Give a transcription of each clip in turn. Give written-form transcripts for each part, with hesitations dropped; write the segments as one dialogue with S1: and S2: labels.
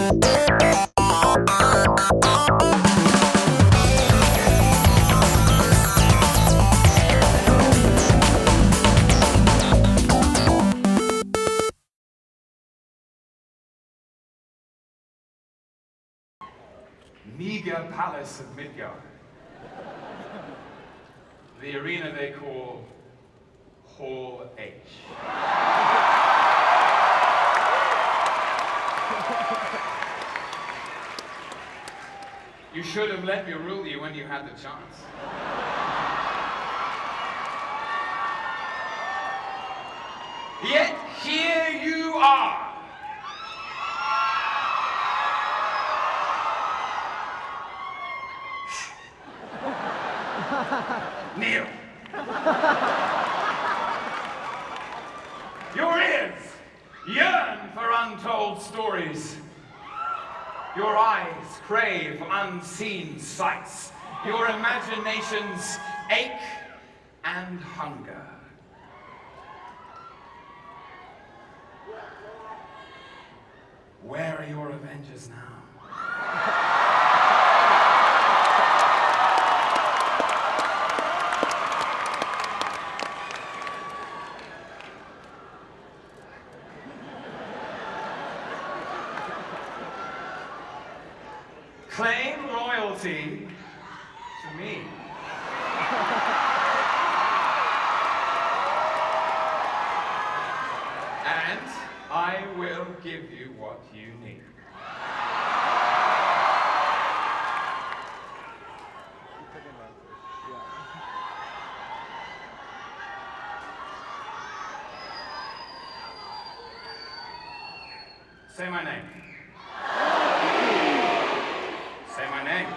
S1: Meager palace of Midgard. The arena they call Hall H. You should have let me rule you when you had the chance. Yet here you are. Kneel. Your ears yearn for untold stories. Your eyes crave unseen sights. Your imaginations ache and hunger. Where are your Avengers now? Claim loyalty to me. And I will give you what you need. Say my name. Say my name.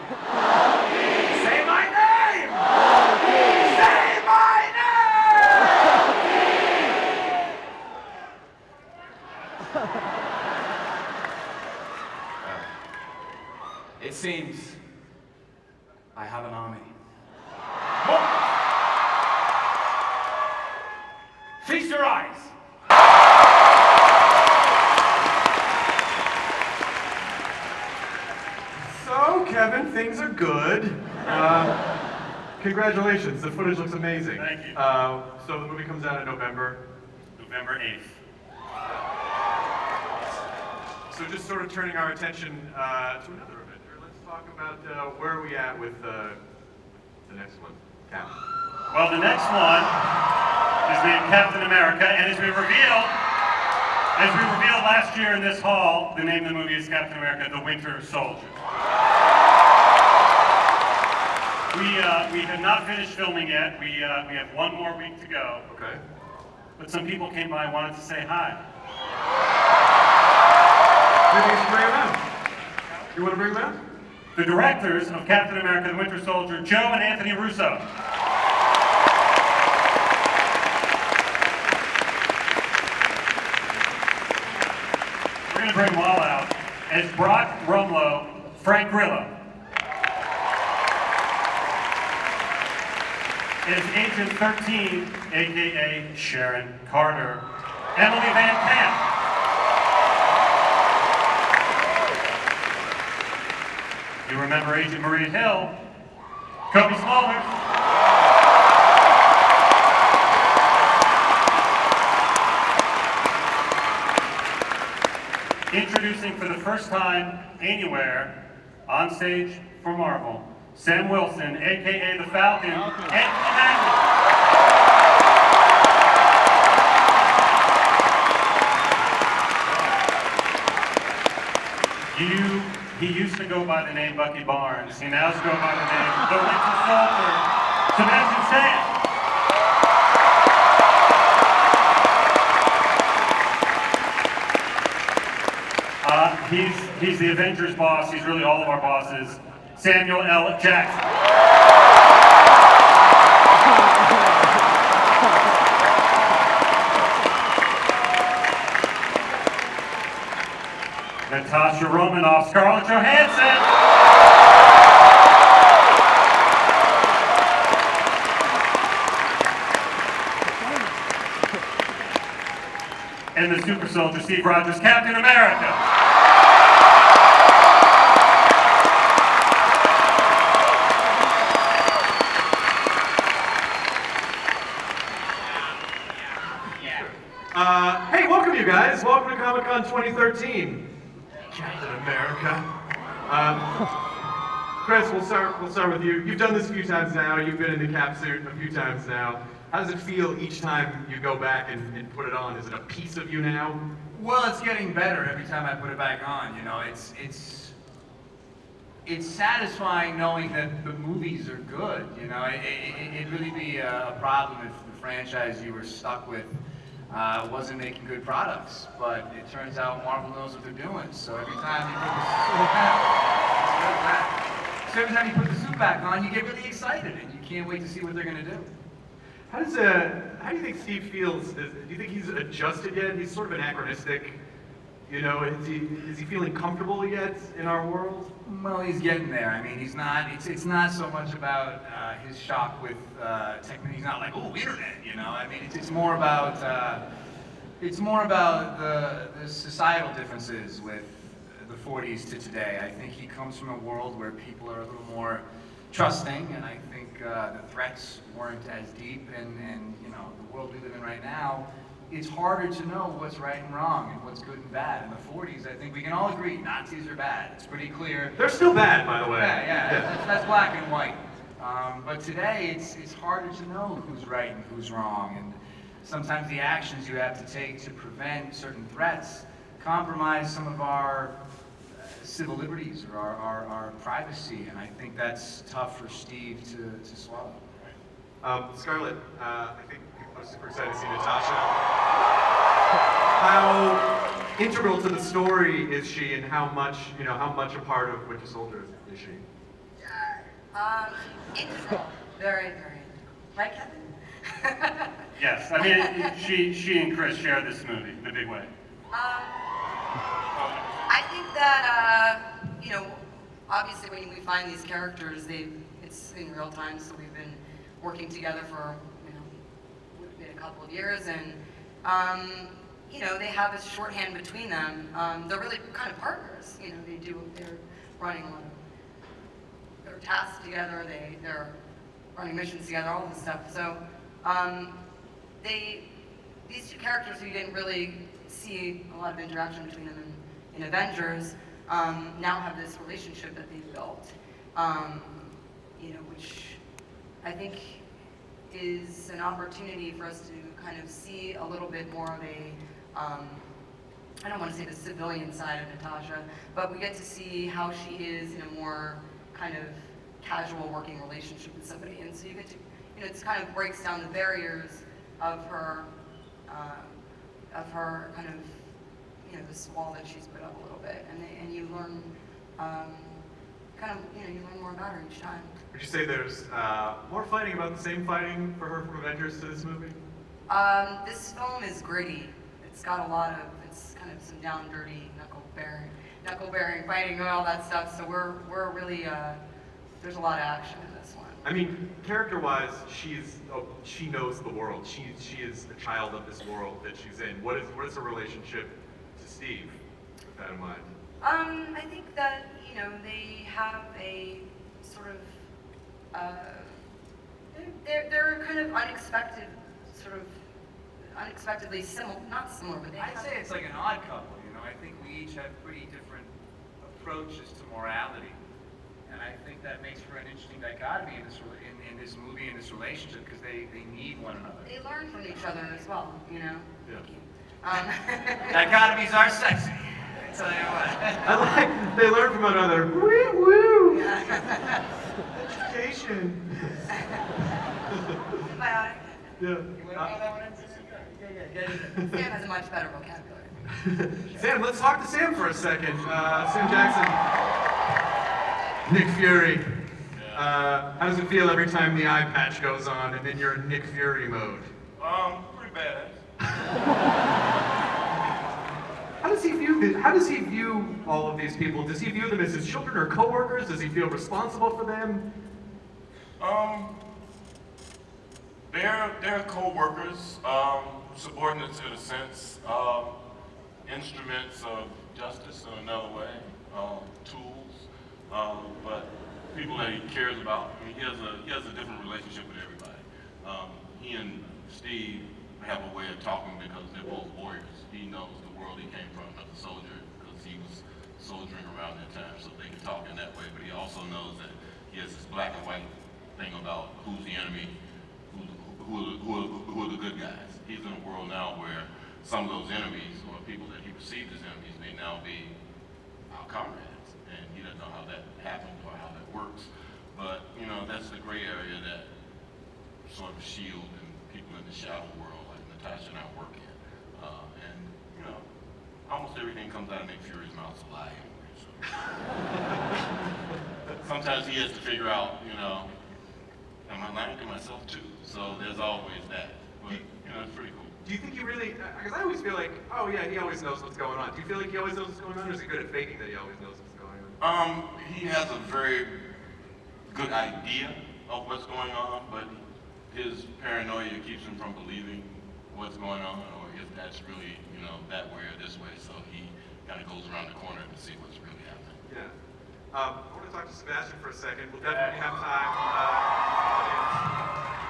S1: Say my name! Say my name! It seems I have an army. More! Feast your eyes!
S2: So, Kevin, things are good. Congratulations, the footage looks amazing.
S3: Thank you.
S2: So the movie comes out in November.
S3: November 8th.
S2: So just sort of turning our attention to another Avenger, let's talk about where are we at with the next one, Cap.
S3: Well, the next one is named Captain America, and as we revealed last year in this hall, the name of the movie is Captain America: The Winter Soldier. We have not finished filming yet. We have one more week to go.
S2: Okay.
S3: But some people came by and wanted to say hi.
S2: Maybe you should bring him out. You want to bring him out?
S3: The directors of Captain America: The Winter Soldier, Joe and Anthony Russo. We're going to bring them all out as Brock Rumlow, Frank Grillo. As Agent 13, a.k.a. Sharon Carter, Emily Van Camp. You remember Agent Maria Hill, Kobe Smulders. Introducing for the first time anywhere on stage for Marvel, Sam Wilson, a.k.a. the Falcon, and Commander. He used to go by the name Bucky Barnes. He now goes by the name The Winter Soldier, Sebastian Stan. He's the Avengers boss. He's really all of our bosses. Samuel L. Jackson. Natasha Romanoff, Scarlett Johansson. And the super soldier, Steve Rogers, Captain America.
S2: on 2013. Captain America. Chris, we'll start with you. You've done this a few times now. You've been in the cap suit a few times now. How does it feel each time you go back and put it on? Is it a piece of you now?
S4: Well, it's getting better every time I put it back on. You know, it's satisfying knowing that the movies are good. You know, it'd really be a problem if the franchise you were stuck with wasn't making good products. But it turns out Marvel knows what they're doing. So every time you put the suit back on, you get really excited and you can't wait to see what they're gonna do.
S2: How do you think Steve feels? Do you think he's adjusted yet? He's sort of anachronistic. You know, is he feeling comfortable yet in our world?
S4: Well, he's getting there. I mean, he's not. It's not so much about his shock with technology. He's not like, oh, internet. You know, I mean, it's more about the societal differences with the 40s to today. I think he comes from a world where people are a little more trusting, and I think the threats weren't as deep. And you know, the world we live in right now, it's harder to know what's right and wrong and what's good and bad. In the 40s, I think we can all agree Nazis are bad. It's pretty clear.
S2: They're still bad, by the way.
S4: Yeah. That's black and white. But today, it's harder to know who's right and who's wrong. And sometimes the actions you have to take to prevent certain threats compromise some of our civil liberties or our privacy. And I think that's tough for Steve to swallow.
S2: Scarlett, I think people are super excited to see Natasha. How integral to the story is she, and how much a part of Winter Soldier is she?
S5: Integral. Very, very. Right, Kevin?
S3: Yes, I mean, she and Chris share this movie in a big way.
S5: I think that, you know, obviously when we find these characters, it's in real time, so we've been working together for, you know, a couple of years, and, you know, they have a shorthand between them. They're really kind of partners, you know, they're running a lot of their tasks together, they're running missions together, all this stuff. So, these two characters who you didn't really see a lot of interaction between them in Avengers, now have this relationship that they've built, you know, which I think is an opportunity for us to kind of see a little bit more of a, I don't want to say the civilian side of Natasha, but we get to see how she is in a more kind of casual working relationship with somebody. And so you get to, you know, it kind of breaks down the barriers of her kind of, you know, this wall that she's put up a little bit. And you learn, kind of, you know, you learn more about her each time.
S2: Would you say there's more fighting about the same fighting for her from Avengers to this movie?
S5: This film is gritty. It's got a lot of, it's kind of some down dirty knuckle bearing fighting and all that stuff. So we're really, there's a lot of action in this one.
S2: I mean, character-wise, she knows the world. She is a child of this world that she's in. What is her relationship to Steve, with that in mind?
S5: I think that, you know, they have a sort of, they're kind of unexpected, sort of unexpectedly similar, not similar, but they
S4: I'd
S5: have,
S4: say it's like an odd couple, you know. I think we each have pretty different approaches to morality. And I think that makes for an interesting dichotomy in this movie, in this relationship, because they need one another.
S5: they learn from each other as well, you know?
S2: Yeah.
S4: Dichotomies are sexy. I tell you what.
S2: I like, they learn from one another. Woo woo! Education.
S5: Symbiotic.
S2: Yeah.
S4: You want to go that one in? Yeah.
S5: Sam has a much better vocabulary.
S2: Sam, let's talk to Sam for a second. Sam Jackson. Nick Fury. How does it feel every time the eye patch goes on and then you're in Nick Fury mode?
S6: Pretty bad.
S2: How does he view all of these people? Does he view them as his children or coworkers? Does he feel responsible for them?
S6: They're co-workers, subordinates in a sense, instruments of justice in another way, tools, but people that he cares about. I mean, he has a different relationship with everybody. He and Steve have a way of talking because they're both warriors. He knows the world he came from as a soldier, because he was soldiering around that time, so they can talk in that way. But he also knows that he has this black and white thing about who's the enemy, who are the good guys. He's in a world now where some of those enemies, or people that he perceived as enemies, may now be our comrades, and he doesn't know how that happened or how that works. But you know, that's the gray area that sort of S.H.I.E.L.D. and people in the shadow world, like Natasha and I, work in. And you know, almost everything comes out of Nick Fury's mouth a lie anyway. So. Sometimes he has to figure out, you know, am I lying to myself too? So there's always that. But you know, it's pretty cool.
S2: Do you think he really, because I always feel like, oh yeah, he always knows what's going on. Do you feel like he always knows what's going on, or is he good at faking that he always knows what's going on?
S6: He has a very good idea of what's going on, but his paranoia keeps him from believing what's going on, or if that's really, you know, that way or this way. So he kind of goes around the corner to see what's really happening.
S2: Yeah. I want to talk to Sebastian for a second. We'll definitely have time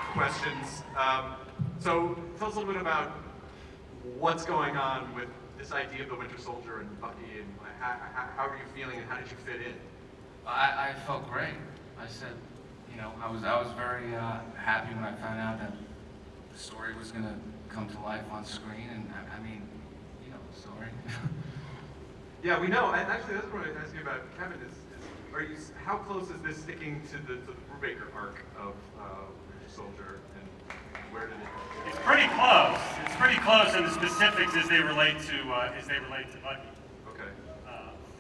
S2: for questions. So tell us a little bit about what's going on with this idea of the Winter Soldier and Bucky, and how are you feeling, and how did you fit in?
S4: I felt great. I said, you know, I was very happy when I found out that the story was going to come to life on screen, and I mean, you know the story.
S2: Yeah, we know. Actually, that's what I was asking you about, Kevin. How close is this sticking to the Brubaker arc of Winter Soldier, and where did it?
S3: It's pretty close. It's pretty close in the specifics as they relate to Bucky.
S2: Okay.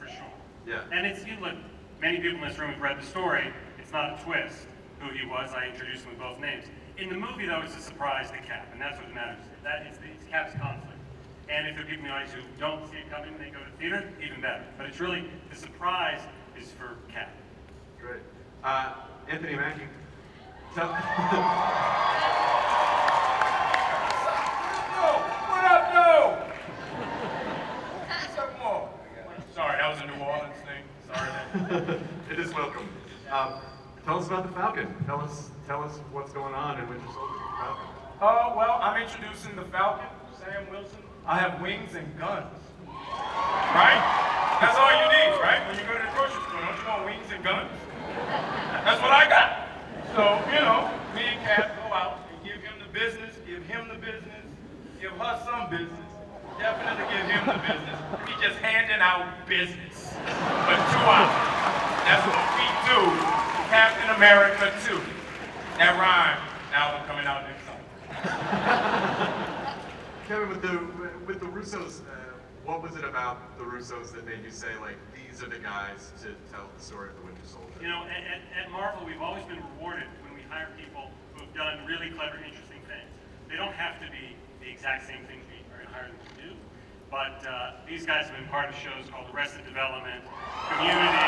S3: For sure.
S2: Yeah.
S3: And it's, you look, many people in this room have read the story. It's not a twist who he was. I introduced him with both names. In the movie, though, it's a surprise to Cap, and that's what matters. It's Cap's conflict. And if there are people in the audience who don't see it coming when they go to the theater, even better. But it's really, the surprise is for Cap.
S2: Great. Anthony Mackie.
S7: What up, no? What's up, more? Sorry, that was a New Orleans thing. Sorry.
S2: It is welcome. Tell us about the Falcon. Tell us what's going on in Winter Soldier and Falcon.
S7: Well, I'm introducing the Falcon, Sam Wilson. I have wings and guns. Right? That's all you need, right? When you go to the grocery store, don't you want wings and guns? That's what I got. So, you know, me and Cap go out and give him the business, give him the business, give her some business, definitely give him the business. We just handing out business for 2 hours. That's what we do. Captain America 2. That rhyme. Album coming out next summer.
S2: Kevin, with the Russos, what was it about the Russos that made you say, like, these are the guys to tell the story of the Winter Soldier?
S3: You know, at Marvel, we've always been rewarded when we hire people who've done really clever, interesting things. They don't have to be the exact same things we are hiring them to do, but these guys have been part of shows called Arrested Development, Community,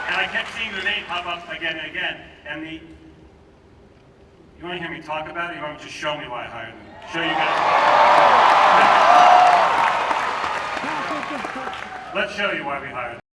S3: and I kept seeing their name pop up again and again. And you want to hear me talk about it, or you want to just show me why I hired them? Show you guys. Let's show you why we hired them.